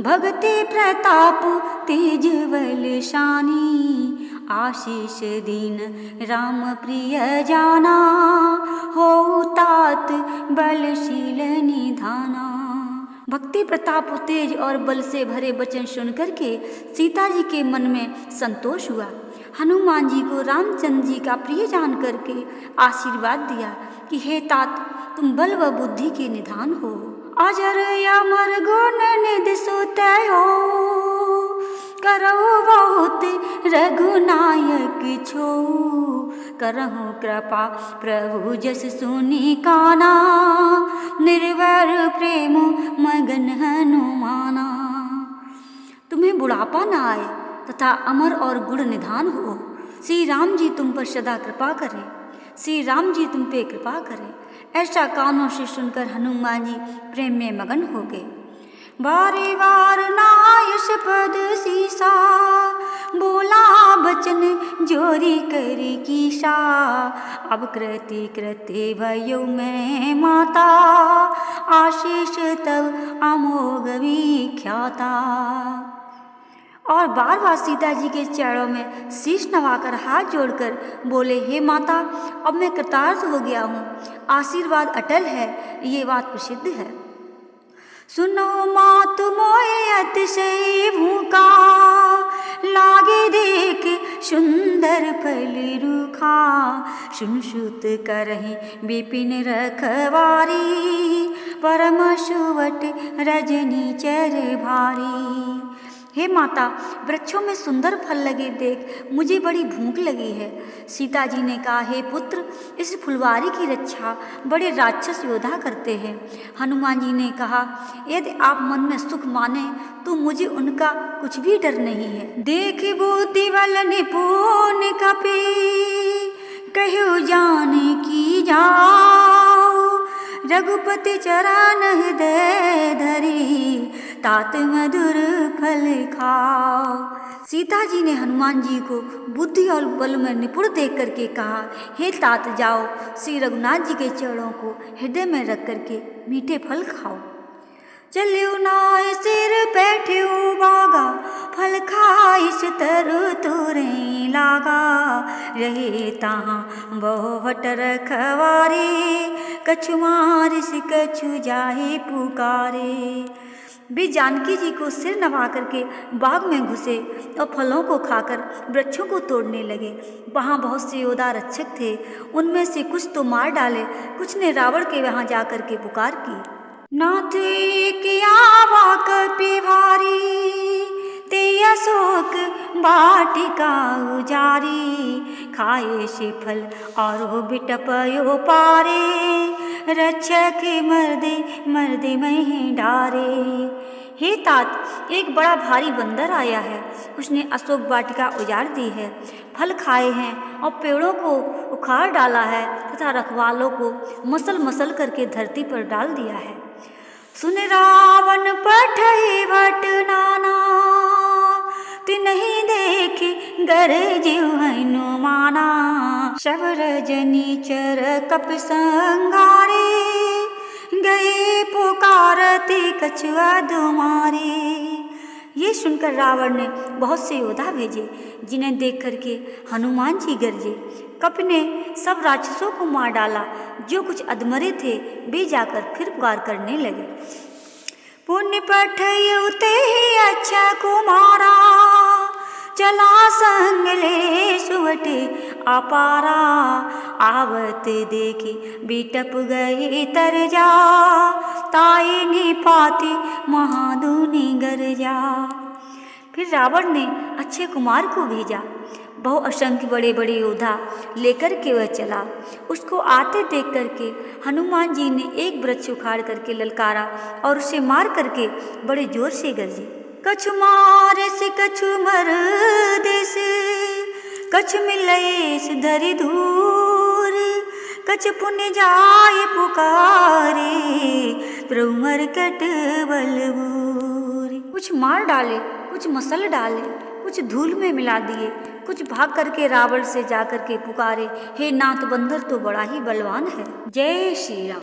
भक्ति प्रताप तेज बलशानी, आशीष दीन राम प्रिय जाना, हो तात बलशील निधाना। भक्ति प्रताप तेज और बल से भरे वचन सुनकर के सीता जी के मन में संतोष हुआ। हनुमान जी को रामचंद्र जी का प्रिय जान करके आशीर्वाद दिया कि हे तात, तुम बल व बुद्धि के निधान हो। अजर अमर गुण निधि सुतय हो, करहु बहुत रघुनायक छो। करहु कृपा प्रभु जस सुनी काना, निर्भर प्रेम मगन हनुमाना। तुम्हें बुढ़ापा न आए तथा अमर और गुण निधान हो। श्री राम जी तुम पर सदा कृपा करें, श्री राम जी तुम पे कृपा करें। ऐसा कानों से सुनकर हनुमान जी प्रेम में मगन हो गए। बारी बार नायश पद सीसा, बोला बचन जोरी करी कीसा। अब कृति कृति भयो मैं माता, आशीष तब अमोघ विख्याता। और बार बार सीता जी के चरणों में शीश नवाकर हाथ जोड़कर बोले, हे माता, अब मैं कृतार्थ हो गया हूँ, आशीर्वाद अटल है, ये बात प्रसिद्ध है। सुनो मात मोए अतिशय भूखा, लागे देख सुंदर फल रूखा। सुन सुत करहि विपिन रखवारी, परम सुवट रजनी चर भारी। हे माता, वृक्षों में सुंदर फल लगे देख मुझे बड़ी भूख लगी है। सीता जी ने कहा, हे पुत्र, इस फुलवारी की रक्षा बड़े राक्षस योद्धा करते हैं। हनुमान जी ने कहा, यदि आप मन में सुख माने तो मुझे उनका कुछ भी डर नहीं है। देख बुद्धि बल निपुण कपि, कहु जान की जाओ। रघुपति चरण हृदय धरी, तात मधुर फल खाओ। सीता जी ने हनुमान जी को बुद्धि और बल में निपुण देख करके कहा, हे तात, जाओ श्री रघुनाथ जी के चरणों को हृदय में रख करके मीठे फल खाओ। चलियो नाय सिर बैठियो बागा, फल खाइस तरु तुरई लागा। रहे तहाँ बहुवट रखवारे, कछु मारिस कछु जाहे पुकारे। वे जानकी जी को सिर नवा करके बाग में घुसे और फलों को खाकर वृक्षों को तोड़ने लगे। वहाँ बहुत से योद्धा रक्षक थे, उनमें से कुछ तो मार डाले, कुछ ने रावण के वहाँ जा कर के पुकार की। नाथ किया कपि भारी, ते अशोक वाटिका उजारी। खाए से फल और बिटपयो पारे, रक्षक मर्दे मर्दे में डारे। हे तात, एक बड़ा भारी बंदर आया है, उसने अशोक वाटिका उजाड़ दी है, फल खाए हैं और पेड़ों को उखाड़ डाला है तथा रखवालों को मसल मसल करके धरती पर डाल दिया है। सुन रावण पठई भट नाना, तिन्हि देख गरजिउ हनुमाना। सब रजनी चर कप संघारे, गए पुकारते कछुआ दुमारे। ये सुनकर रावण ने बहुत से योद्धा भेजे, जिन्हें देख करके हनुमान जी गरजे। कप ने सब राक्षसों को मार डाला, जो कुछ अधमरे थे वे जाकर फिर पुकार करने लगे। पुण्य पठयु ते अच्छा कुमारा, चला संग ले सुवट अपारा। आवत देखी बिटप गए तर जा, ताई निपाती महादुनि गरजा। फिर रावण ने अच्छे कुमार को भेजा, बहु असंख्य बड़े बड़े योद्धा लेकर के वह चला। उसको आते देख करके हनुमान जी ने एक वृक्ष उखाड़ करके ललकारा और उसे मार करके बड़े जोर से गरजे। कछु मारे से कछु मर देस, कछु मिलेस धरि धूर। कछु पुण्य जाय पुकारे, प्रभु मरकट बलबूर। कुछ मार डाले, कुछ मसल डाले, कुछ धूल में मिला दिए, कुछ भाग करके रावण से जाकर के पुकारे, हे नाथ, बंदर तो बड़ा ही बलवान है। जय श्री राम।